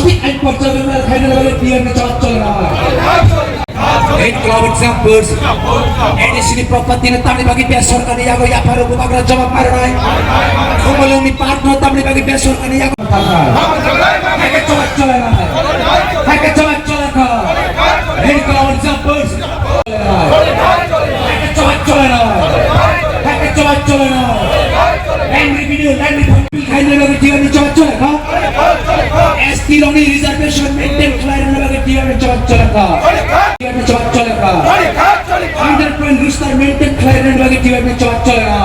সঠিক আইন পর্যালোচনার খাইনাবাগের টিআরপি চলাচল না হয়। In club examples, edisini property na tamni bagi besorkani yago ya paru bubagra jawab maranai. Umulumi partner tamni bagi besorkani yago. Hake চলাচল না হয়। হ্যাকে চলাচল না হয়। In club examples, হ্যাকে চলাচল না হয়। হ্যাকে চলাচল না হয়। angry video, angry people খাইনাবাগের টিআরপি চলাচল না. ST only reservation maintain খাইনাবাগের টিআরপি চলাচল না. টিআরপি চলাচল না. 100% restore maintain খাইনাবাগের টিআরপি চলাচল না.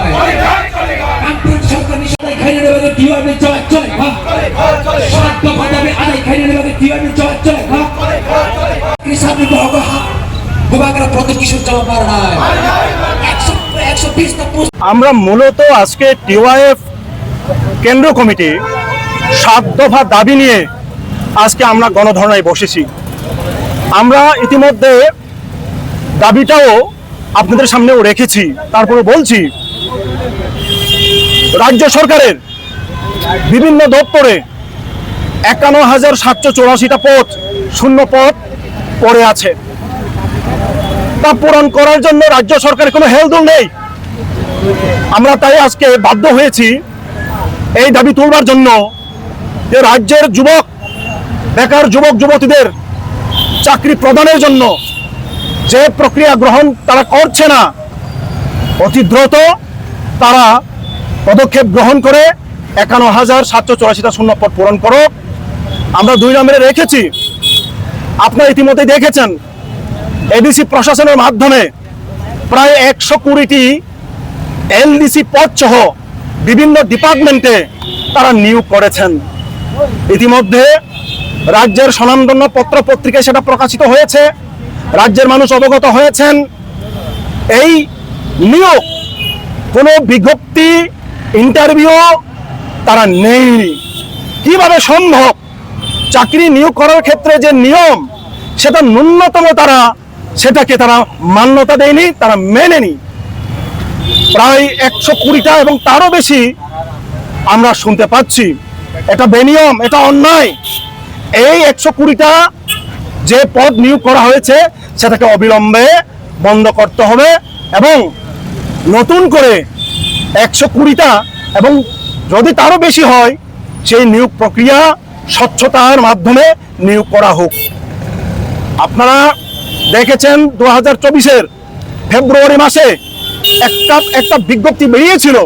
কামপুর সরকার নিষেধাজ্ঞা খাইনাবাগের টিআরপি চলাচল না. সাত দফা দাবি আদায় খাইনাবাগের টিআরপি চলাচল না. কৃষকের বড় হাত বুবাগ্রা প্রদীপ কিশোর জবাব মারায় 120 টা পোস্ট। আমরা মূলত আজকে টিওয়াইএফ কেন্দ্র কমিটি 7 দফা দাবি নিয়ে আজকে আমরা গণধর্ণায় বসেছি। আমরা ইতিমধ্যে দাবিটাও আপনাদের সামনেও রেখেছি। তারপরে বলছি, রাজ্য সরকারের বিভিন্ন দপ্তরে 51,784টা পদ, শূন্য পদ পড়ে আছে। তা পূরণ করার জন্য রাজ্য সরকারের কোনো হেলদোল নেই। আমরা তাই আজকে বাধ্য হয়েছি এই দাবি তুলবার জন্য যে রাজ্যের যুবক, বেকার যুবক যুবতীদের চাকরি প্রদানের জন্য যে প্রক্রিয়া গ্রহণ তারা করছে না, অতি দ্রুত তারা পদক্ষেপ গ্রহণ করে 51,784টা শূন্য পদ পূরণ করো। আমরা 2 নম্বরে রেখেছি, আপনারা ইতিমধ্যে দেখেছেন এডিসি প্রশাসনের মাধ্যমে প্রায় 120টি এলডিসি পদ সহ বিভিন্ন ডিপার্টমেন্টে তারা নিয়োগ করেছেন। ইতিমধ্যে রাজ্যের স্বনামধন্য পত্র পত্রিকায় সেটা প্রকাশিত হয়েছে, রাজ্যের মানুষ অবগত হয়েছেন। এই নিয়োগ কোনো বিজ্ঞপ্তি, ইন্টারভিউ তারা নেয়নি। কিভাবে সম্ভব? চাকরি নিয়োগ করার ক্ষেত্রে যে নিয়ম, সেটা ন্যূনতম সেটাকে তারা মান্যতা দেয়নি, তারা মেনেনি। প্রায় 120টা এবং তারও বেশি আমরা শুনতে পাচ্ছি। এটা বেনিয়ম, এটা অন্যায়। এই 120টা যে পদ নিয়োগ করা হয়েছে সেটাকে অবিলম্বে বন্ধ করতে হবে এবং নতুন করে 120টা এবং যদি তারও বেশি হয় সেই নিয়োগ প্রক্রিয়া স্বচ্ছতার মাধ্যমে নিয়োগ করা হোক। আপনারা দেখেছেন 2024-এর ফেব্রুয়ারি মাসে একটা বিজ্ঞপ্তি বেরিয়েছিল,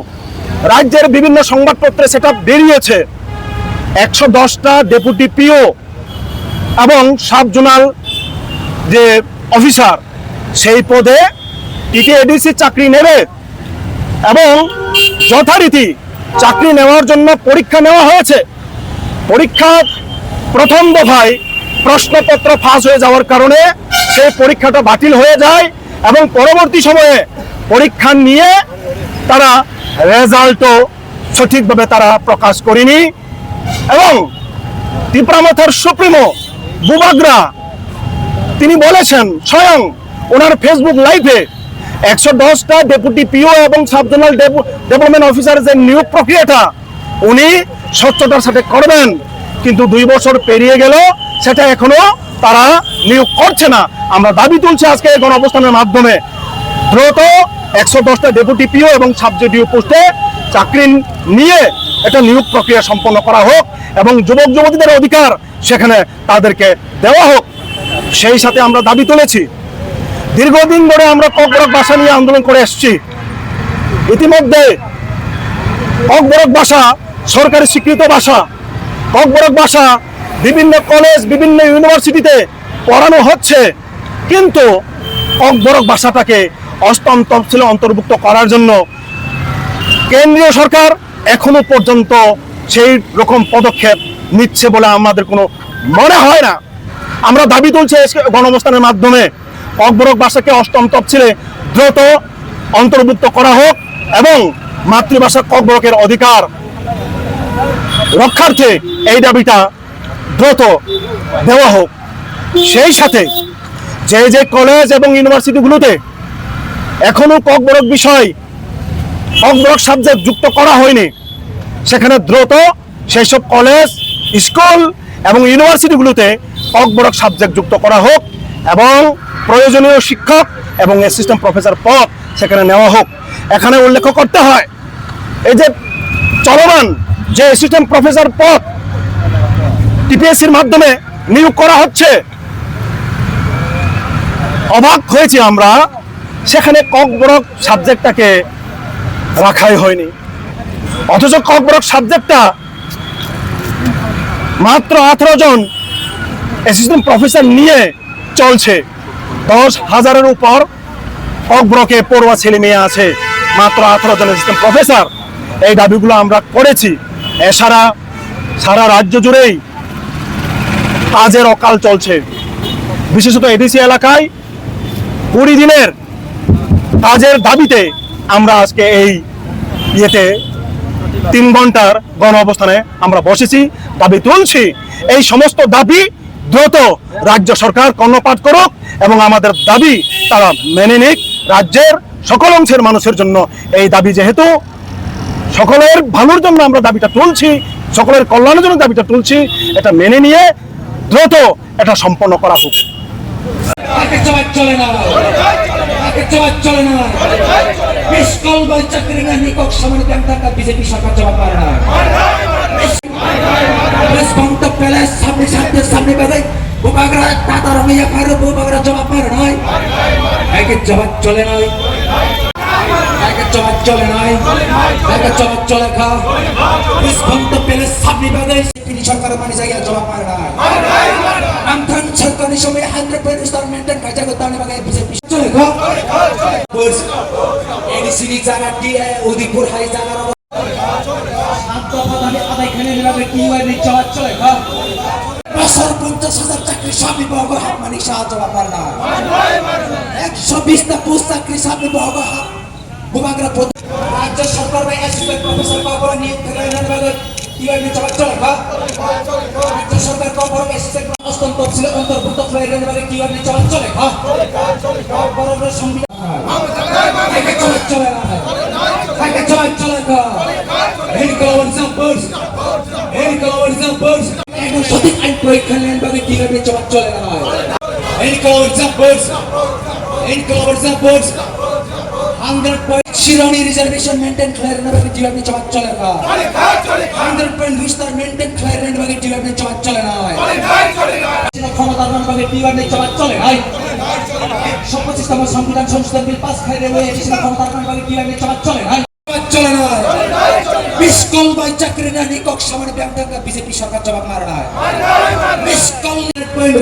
রাজ্যের বিভিন্ন সংবাদপত্রে সেটা বেরিয়েছে। 110টা ডেপুটি পিও এবং সাব জোনাল যে অফিসার, সেই পদে টিটিএডিসি চাকরি নেবে এবং যথারীতি চাকরি নেওয়ার জন্য পরীক্ষা নেওয়া হয়েছে। পরীক্ষার প্রথম দফায় প্রশ্নপত্র ফাঁস হয়ে যাওয়ার কারণে সেই পরীক্ষাটা বাতিল হয়ে যায় এবং পরবর্তী সময়ে পরীক্ষা নিয়ে তারা রেজাল্টও সঠিকভাবে তারা প্রকাশ করেনি। এবং ত্রিপুরামাথার সুপ্রিমো বুবাগ্রা তিনি বলেছেন স্বয়ং ওনার ফেসবুক লাইভে 110টা ডেপুটি পিও এবং সাব জোনাল ডেভেলপমেন্ট অফিসার যে নিয়োগ প্রক্রিয়াটা উনি স্বচ্ছতার সাথে করবেন, কিন্তু 2 বছর পেরিয়ে গেল, সেটা এখনো তারা নিয়োগ করছে না। আমরা দাবি তুলছি আজকে এই গণঅবস্থানের মাধ্যমে দ্রুত 110টা ডেপুটি পিও এবং সাব জেডিও পোস্টে চাকরি নিয়ে এটা নিয়োগ প্রক্রিয়া সম্পন্ন করা হোক এবং যুবক যুবতীদের অধিকার সেখানে তাদেরকে দেওয়া হোক। সেই সাথে আমরা দাবি তুলেছি, দীর্ঘদিন ধরে আমরা ককবরক ভাষা নিয়ে আন্দোলন করে এসেছি। ইতিমধ্যে ককবরক ভাষা সরকারি স্বীকৃত ভাষা, ককবরক ভাষা বিভিন্ন কলেজ, বিভিন্ন ইউনিভার্সিটিতে পড়ানো হচ্ছে, কিন্তু ককবরক ভাষাটাকে 8ম তফসিলে অন্তর্ভুক্ত করার জন্য কেন্দ্রীয় সরকার এখনো পর্যন্ত সেই রকম পদক্ষেপ নিচ্ছে বলে আমাদের কোনো মনে হয় না। আমরা দাবি তুলছি গণঅবস্থানের মাধ্যমে ককবরক ভাষাকে 8ম তফসিলে দ্রুত অন্তর্ভুক্ত করা হোক এবং মাতৃভাষা ককবরকের অধিকার রক্ষার্থে এই দাবিটা দ্রুত দেওয়া হোক। সেই সাথে যে কলেজ এবং ইউনিভার্সিটিগুলোতে এখনো ককবরক বিষয়, ককবরক সাবজেক্ট যুক্ত করা হয়নি, সেখানে দ্রুত সেই সব কলেজ, স্কুল এবং ইউনিভার্সিটিগুলোতে অকবরক সাবজেক্ট যুক্ত করা হোক এবং প্রয়োজনীয় শিক্ষক এবং অ্যাসিস্ট্যান্ট প্রফেসর পদ সেখানে নেওয়া হোক। এখানে উল্লেখ করতে হয় এই যে চলমান যে অ্যাসিস্ট্যান্ট প্রফেসর পদ টিপিএসসির মাধ্যমে নিয়োগ করা হচ্ছে, অবাক হয়েছি আমরা, সেখানে ককবরক সাবজেক্টটাকে রাখাই হয়নি। অথচ ককবরক সাবজেক্টটা মাত্র 18 জন অ্যাসিস্ট্যান্ট প্রফেসর নিয়ে চলছে। 10,000-এর উপর ককবরকে পড়ুয়া ছেলে মেয়ে আছে, মাত্র 18 জন অ্যাসিস্ট্যান্ট প্রফেসর। এই দাবিগুলো আমরা করেছি। এছাড়া সারা রাজ্য জুড়েই কাজের অকাল চলছে। বিশেষত এডিসি এলাকায় 20 দিনের কাজের দাবিতে আমরা আজকে এই 3 ঘন্টার গণ অবস্থানে আমরা বসেছি, দাবি তুলছি। এই সমস্ত দাবি দ্রুত রাজ্য সরকার কর্ণপাত করুক এবং আমাদের দাবি তারা মেনে নিক। রাজ্যের সকল অংশের মানুষের জন্য এই দাবি, যেহেতু সকলের ভালোর জন্য আমরা দাবিটা তুলছি, সকলের কল্যাণের জন্য দাবিটা তুলছি, এটা মেনে নিয়ে দ্রুত এটা সম্পন্ন করা হোক। আগে চলে না, আগে চলে না। মিসকল বা চাকরি না নিকক সামনে ব্যাংকটা বিজেপি সরকার জবাব পারে না। রেসপন্স পেলে সামনে বাদে বুবাগরা টাটা রঙিয়া পারে, বুবাগরা জবাব পারে না। আগে জবাব চলে না, আগে জবাব চলে না, আগে জবাব চলে খা। রেসপন্স পেলে সামনে বাদে তিনি সরকার মানে জায়গা জবাব পারে না। আমথান সরকারি সময় 100% স্টার মেইনটেইন কাজা করতে বাগে বিজেপি চলে খা। এডিসি জায়গা দিয়ে উদিপুর হাই জায়গা বছর 50,000 চাকরি সামনে বহগ হাত মানিক সাহায্য পারে না। 120টা পোস্ট চাকরি সামনে বহগ হাত বুবাগরা রাজ্য সরকার বা অ্যাসিস্ট্যান্ট প্রফেসর কবর নিয়োগ করে কিভাবে চলে রাজ্য সরকার কবর অ্যাসিস্ট্যান্ট অষ্টম তফসিল অন্তর্ভুক্ত হয়ে কিভাবে চলে বড় সংবিধান চলে না, আগে চলে না। সঠিক আইন প্রয়োগ করলে কিভাবে চলে না। শিরোনি রিজার্ভেশন মেইনটেইন ক্লিয়ার না বাকি কিভাবে চলে না। 100% বিস্তার মেইনটেইন ক্লিয়ার না বাকি কিভাবে চলে না। ক্ষমতার মান বাকি কিভাবে চলে না। 125তম সংবিধান সংশোধন বিল পাস খাই রে ক্ষমতার মান বাকি কিভাবে চলে না। চলে না। মিসকল বাই চাকরি না নিকক সামনে ব্যাংকটা বিজেপি সরকার জবাব মারে না। মিসকল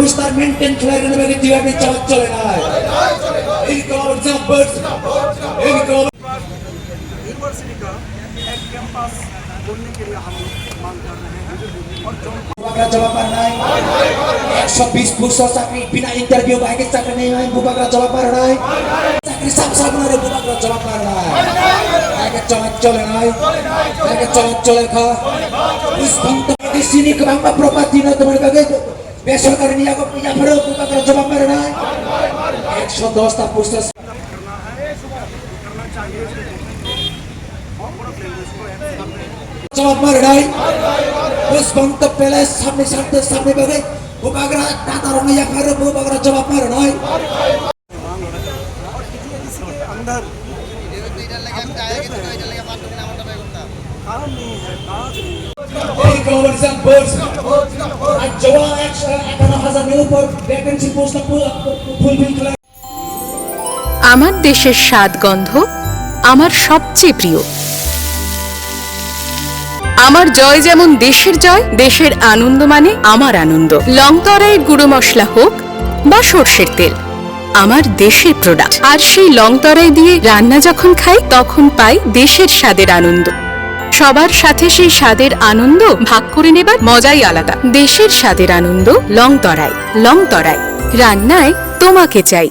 বিস্তার মেইনটেইন ক্লিয়ার না বাকি কিভাবে চলে না। এই কভার জাম্পার্স এই কভার यूनिवर्सिटी का एक कैंपस बोलने के लिए हम मांग कर रहे हैं और जो बुबागरा जवाब पर नहीं। 120 पुरुषों चाकरी बिना इंटरव्यू बाइक चाकरी नहीं है, बुबागरा जवाब पर नहीं। चाकरी सब ना बुबागरा जवाब पर नहीं। आगे चले नहीं, आगे चले खा। इस बंद की सीनी के बांग प्रॉपर्टी ना तुम्हारे बागे बेसरकारी निया को पिया भरो बुबागरा जवाब पर नहीं। 110 ता पुरुष जवाब मार नहीं। उस बंद पहले सामने बागे बुबागरा टाटा रंगिया पारे बुबागरा जवाब मार नहीं। अंदर काम नहीं है, काज नहीं है। এই কনভার্সন পোস্ট আর জওয়া 151,000 এর উপর ভ্যাকেন্সি পোস্ট ফুলফিল করে। আমার দেশের স্বাদ গন্ধ আমার সবচেয়ে প্রিয়। আমার জয় যেমন দেশের জয়, দেশের আনন্দ মানে আমার আনন্দ। লংতরাইয়ের গুঁড়ো মশলা হোক বা সর্ষের তেল, আমার দেশের প্রোডাক্ট। আর সেই লংতরাই দিয়ে রান্না যখন খাই তখন পাই দেশের স্বাদের আনন্দ। সবার সাথে সেই স্বাদের আনন্দ ভাগ করে নেবার মজাই আলাদা। দেশের স্বাদের আনন্দ লংতরাই। লংতরাই রান্নায় তোমাকে চাই।